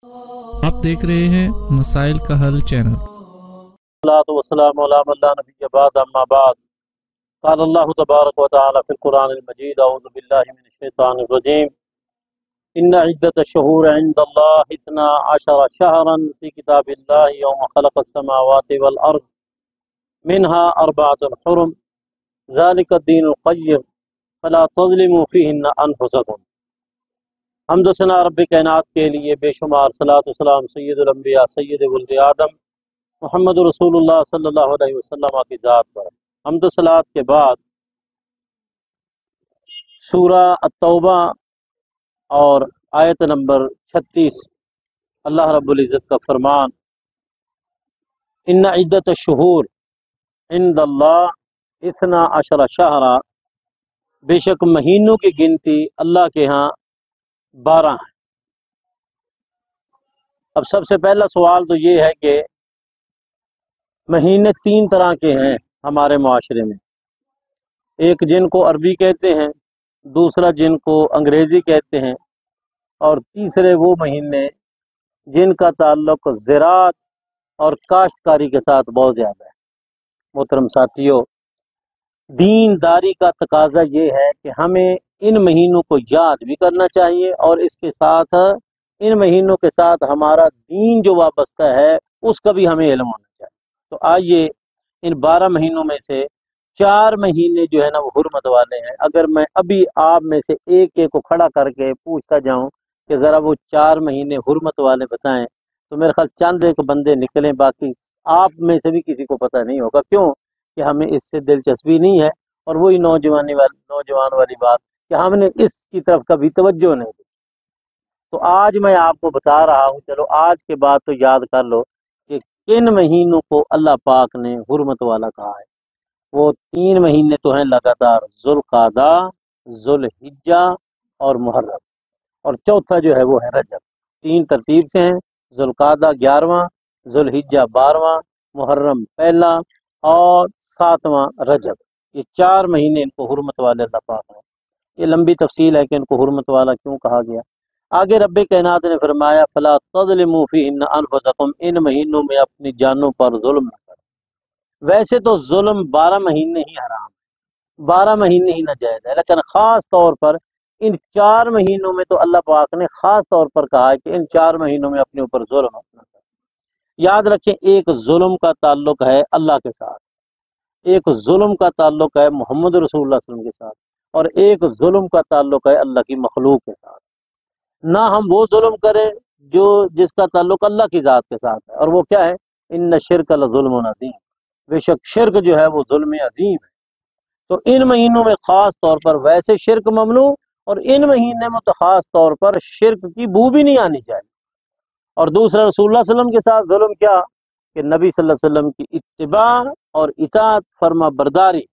آپ देख रहे हैं मसाइल का हल चैनल। वस्सलाम अला मन ला नबिय्य बाद अम्मा बाद क़ाल अल्लाहु तबारक व तआला फ़िल क़ुरानिल मजीद अऊज़ु बिल्लाहि मिनश शैतानिर रजीम इन्ना इद्दतश शुहूर इंदल्लाहि इस्ना अशरा शहरन फ़ी किताबिल्लाहि यौम ख़लक़स समावाति वल अर्ज़ मिनहा अर्बअतुन हुरुम ज़ालिका दीनुल क़य्यिम फ़ला तज़लिमू फ़ीहिन्ना अनफ़ुसकुम। हम्द सना रब्बे कायनात के लिए बेशुमार सलात व सलाम सय्यदुल अंबिया सय्यद वल्द आदम मोहम्मद रसूलुल्लाह सल्लल्लाहु अलैहि वसल्लम की ज़ात पर हम्द सलात के बाद सूरा अत-तौबा और आयत नंबर 36 अल्लाह रब्बुल इज़्ज़त का फरमान इन्ना इद्दत शुहूर इंदल्लाह इस्ना अशरा शहरा, बेशक महीनों की गिनती अल्लाह के यहाँ 12 है। अब सबसे पहला सवाल तो ये है कि महीने 3 तरह के हैं हमारे माशरे में। एक जिनको अरबी कहते हैं, दूसरा जिनको अंग्रेज़ी कहते हैं, और तीसरे वो महीने जिनका ताल्लुक ज़राअत और काश्तकारी के साथ बहुत ज़्यादा है। मोहतरम साथियों, दीनदारी का तकाजा ये है कि हमें इन महीनों को याद भी करना चाहिए और इसके साथ इन महीनों के साथ हमारा दीन जो वाबस्ता है उसका भी हमें इल्म होना चाहिए। तो आइए इन 12 महीनों में से 4 महीने जो है ना वो हुर्मत वाले हैं। अगर मैं अभी आप में से एक एक को खड़ा करके पूछता जाऊं कि ज़रा वो 4 महीने हुर्मत वाले बताएं तो मेरे ख्याल चंद एक बंदे निकलें, बाकी आप में से भी किसी को पता नहीं होगा। क्यों कि हमें इससे दिलचस्पी नहीं है, और वही नौजवान वाली बात कि हमने इसकी तरफ कभी तवज्जो नहीं दी। तो आज मैं आपको बता रहा हूँ, चलो आज के बाद तो याद कर लो कि किन महीनों को अल्लाह पाक ने हुर्मत वाला कहा है। वो 3 महीने तो हैं लगातार, ज़ुल्क़ादा, ज़ुल्हिज्जा और मुहर्रम, और चौथा जो है वो है रजब। 3 तरतीब से हैं, ज़ुल्क़ादा 11वां, ज़ुल्हिज्जा 12वां, मुहर्रम पहला और 7वां रजब। ये 4 महीने इनको हुर्मत वाले अल्लाह पाक ने। ये लंबी तफसील है कि इनको हुर्मत वाला क्यों कहा गया। आगे रब्बे कायनात ने फरमाया फला तज़लिमू फ़ीहिन्ना अनफुसकुम, इन महीनों में अपनी जानों पर जुल्म न करो। वैसे तो जुल्म 12 महीने ही हराम है, 12 महीने ही नाजायज है, लेकिन ख़ास तौर पर इन 4 महीनों में तो अल्लाह पाक ने ख़ास तौर पर कहा है कि इन 4 महीनों में अपने ऊपर जुल्म न करो। याद रखें, एक जुल्म का ताल्लुक है अल्लाह के साथ, एक जुल्म का ताल्लुक है मोहम्मद रसूलुल्लाह सल्लल्लाहु अलैहि वसल्लम के साथ, और एक जुल्म का ताल्लुक है अल्लाह की मखलूक के साथ। ना हम वो जुल्म करें जो जिसका ताल्लुक अल्लाह की ज़ात के साथ है, और वो क्या है, इन्न शिर्क लज़ुल्मुन अज़ीम, बेशक शिर्क जो है वो जुल्म अजीम है। तो इन महीनों में ख़ास तौर पर वैसे शिर्क ममनू, और इन महीने में तो ख़ास तौर पर शिर्क की बू भी नहीं आनी चाहिए। और दूसरा रसूलुल्लाह सल्लल्लाहु अलैहि वसल्लम के साथ जुल्म क्या कि नबी सल्लल्लाहु अलैहि वसल्लम की इत्तिबा और इताअत फरमा बरदारी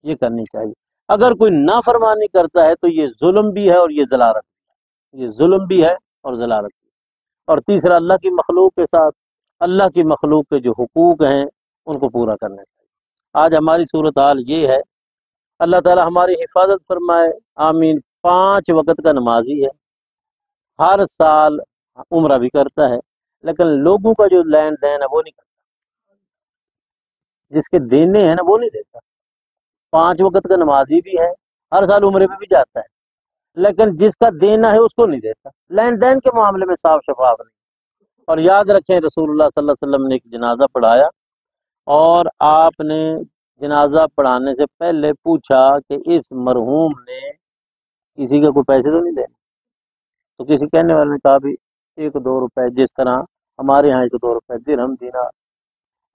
ये करनी चाहिए। अगर कोई नाफरमानी करता है तो ये जुल्म भी है और ये ज़लालत, ये जुल्म भी है और ज़लालत भी है। और तीसरा अल्लाह की मखलूक के साथ, अल्लाह की मखलूक के जो हुकूक हैं उनको पूरा करना चाहिए। आज हमारी सूरत हाल ये है, अल्लाह ताला हमारी हिफाजत फरमाए, आमीन। 5 वक्त का नमाजी है, हर साल उम्रा भी करता है, लेकिन लोगों का जो लेन देन है वो नहीं करता, जिसके देने हैं ना वो नहीं देता। 5 वक्त का नमाजी भी है, हर साल उम्रे में भी जाता है, लेकिन जिसका देना है उसको नहीं देता। लेन देन के मामले में साफ शफाफ नहीं। और याद रखें, रसूलुल्लाह सल्लल्लाहु अलैहि वसल्लम ने एक जनाजा पढ़ाया, और आपने जनाजा पढ़ाने से पहले पूछा कि इस मरहूम ने किसी का कोई पैसे तो नहीं देने। तो किसी कहने वाले ने कहा भी 1-2 रुपए, जिस तरह हमारे यहाँ 1-2 रुपए दिरहम दीनार।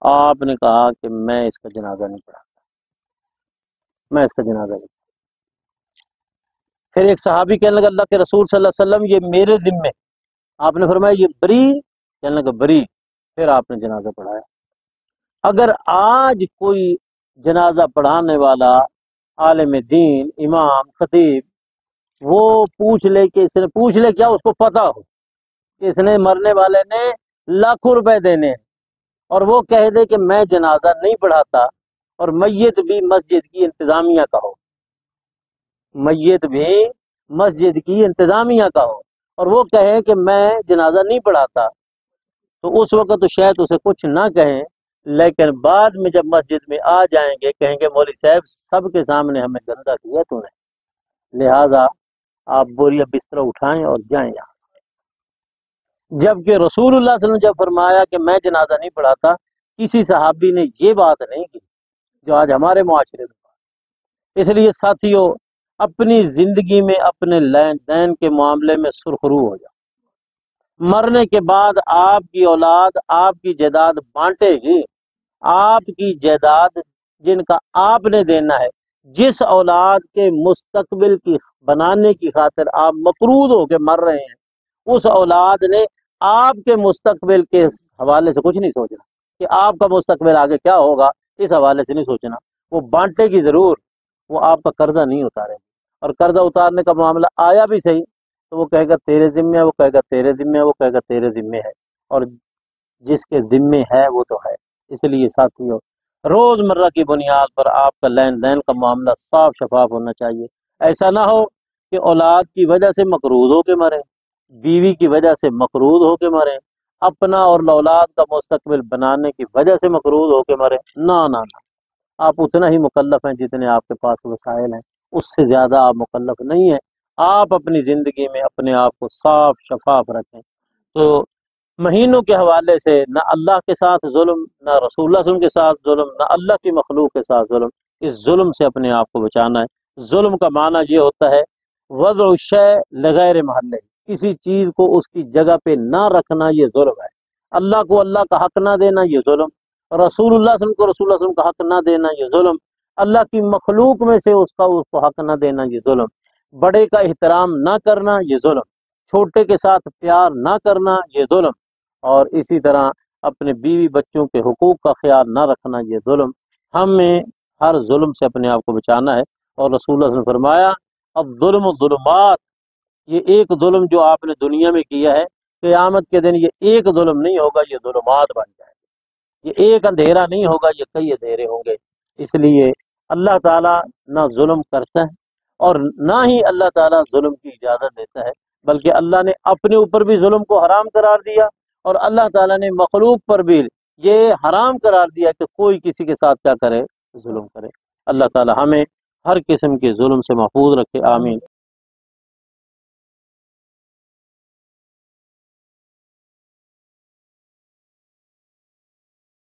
आपने कहा कि मैं इसका जनाजा नहीं पढ़ाता, मैं इसका जनाजा नहीं। फिर एक सहाबी कहने लगा अल्लाह के रसूल सल्लल्लाहु अलैहि वसल्लम ये मेरे जिम्मे, आपने फरमाया ये बरी, कहने लगा बरी। फिर आपने जनाजा पढ़ाया। अगर आज कोई जनाजा पढ़ाने वाला आलिम दीन, इमाम, खतीब, वो पूछ ले कि इसने, पूछ ले क्या, उसको पता हो कि इसने मरने वाले ने लाखों रुपए देने हैं, और वो कह दे कि मैं जनाजा नहीं पढ़ाता, और मय्यत भी मस्जिद की इंतजामिया का हो, मय्यत भी मस्जिद की इंतजामिया का हो, اور وہ کہے کہ میں جنازہ نہیں پڑھاتا، تو اس وقت تو شاید اسے کچھ نہ کہیں، لیکن بعد میں جب مسجد میں آ جائیں گے کہیں گے مولوی صاحب سب کے سامنے ہمیں گندا کیا تو نے، لہذا آپ بوریا بستر اٹھائیں اور جائیں یہاں سے۔ جبکہ رسول اللہ صلی اللہ علیہ وسلم جب فرمایا کہ میں جنازہ نہیں پڑھاتا، کسی صحابی نے یہ بات نہیں کی جو آج ہمارے معاشرے میں۔ اس لیے ساتھیوں، اپنی زندگی میں اپنے لین دین کے معاملے میں سرخرو ہو جاؤ۔ مرنے کے بعد آپ کی اولاد آپ کی جائیداد بانٹے گی، آپ کی جائیداد جن کا آپ نے دینا ہے، جس اولاد کے مستقبل کی بنانے کی خاطر آپ مقروض ہو کے مر رہے ہیں، اس اولاد نے آپ کے مستقبل کے حوالے سے کچھ نہیں سوچنا کہ آپ کا مستقبل آگے کیا ہوگا، اس حوالے سے نہیں سوچنا۔ وہ بانٹے گی ضرور، وہ آپ کا قرضہ نہیں اتارے گی، اور قرضہ اتارنے کا معاملہ آیا بھی صحیح تو وہ کہے گا تیرے ذمے ہے، وہ کہے گا تیرے ذمے ہے، وہ کہے گا تیرے ذمے ہے، اور جس کے ذمے ہے وہ تو ہے۔ اس لیے ساتھیوں، روز مرہ کی بنیاد پر آپ کا لین دین کا معاملہ صاف شفاف ہونا چاہیے۔ ایسا نہ ہو کہ اولاد کی وجہ سے مقروض ہو کے مرے، بیوی کی وجہ سے مقروض ہو کے مرے، اپنا اور اولاد کا مستقبل بنانے کی وجہ سے مقروض ہو کے مرے۔ نہ نہ نہ، آپ اتنا ہی مکلف ہیں جتنے آپ کے پاس وسائل ہیں، اس سے زیادہ آپ مکلف نہیں ہیں۔ آپ اپنی زندگی میں اپنے آپ کو صاف شفاف رکھیں۔ تو مہینوں کے حوالے سے نہ اللہ کے ساتھ ظلم، نہ رسول اللہ صلی اللہ علیہ وسلم کے ساتھ ظلم، نہ اللہ کی مخلوق کے ساتھ ظلم، اس ظلم سے اپنے آپ کو بچانا ہے۔ ظلم کا معنی یہ ہوتا ہے وضع الشیء لغیر محلہ، کسی چیز کو اس کی جگہ پہ نہ رکھنا، یہ ظلم ہے۔ اللہ کو اللہ کا حق نہ دینا، یہ ظلم۔ رسول اللہ صلی اللہ علیہ وسلم کو رسول اللہ صلی اللہ علیہ وسلم کا حق نہ دینا، یہ ظلم۔ اللہ کی مخلوق میں سے اس کو حق نہ دینا، یہ ظلم۔ بڑے کا احترام نہ کرنا، یہ ظلم۔ چھوٹے کے ساتھ پیار نہ کرنا، یہ ظلم۔ اور اسی طرح اپنے بیوی بچوں کے حقوق کا خیال نہ رکھنا، یہ ظلم۔ ہمیں ہر ظلم سے اپنے آپ کو بچانا ہے، اور رسول اللہ صلی اللہ علیہ وسلم نے فرمایا اب ظلم ظلمات، یہ ایک ظلم جو آپ نے دنیا میں کیا ہے، قیامت کے دن یہ ایک ظلم نہیں ہوگا، یہ ظلمات بن جائے گا۔ یہ ایک اندھیرا نہیں ہوگا، یہ کئی اندھیرے ہوں گے۔ اس لیے اللہ تعالیٰ نہ ظلم کرتا ہے اور نہ ہی اللہ تعالیٰ ظلم کی اجازت دیتا ہے، بلکہ اللہ نے اپنے اوپر بھی ظلم کو حرام قرار دیا، اور اللہ تعالیٰ نے مخلوق پر بھی یہ حرام قرار دیا کہ کوئی کسی کے ساتھ کیا کرے، ظلم کرے۔ اللہ تعالیٰ ہمیں ہر قسم کے ظلم سے محفوظ رکھے، آمین۔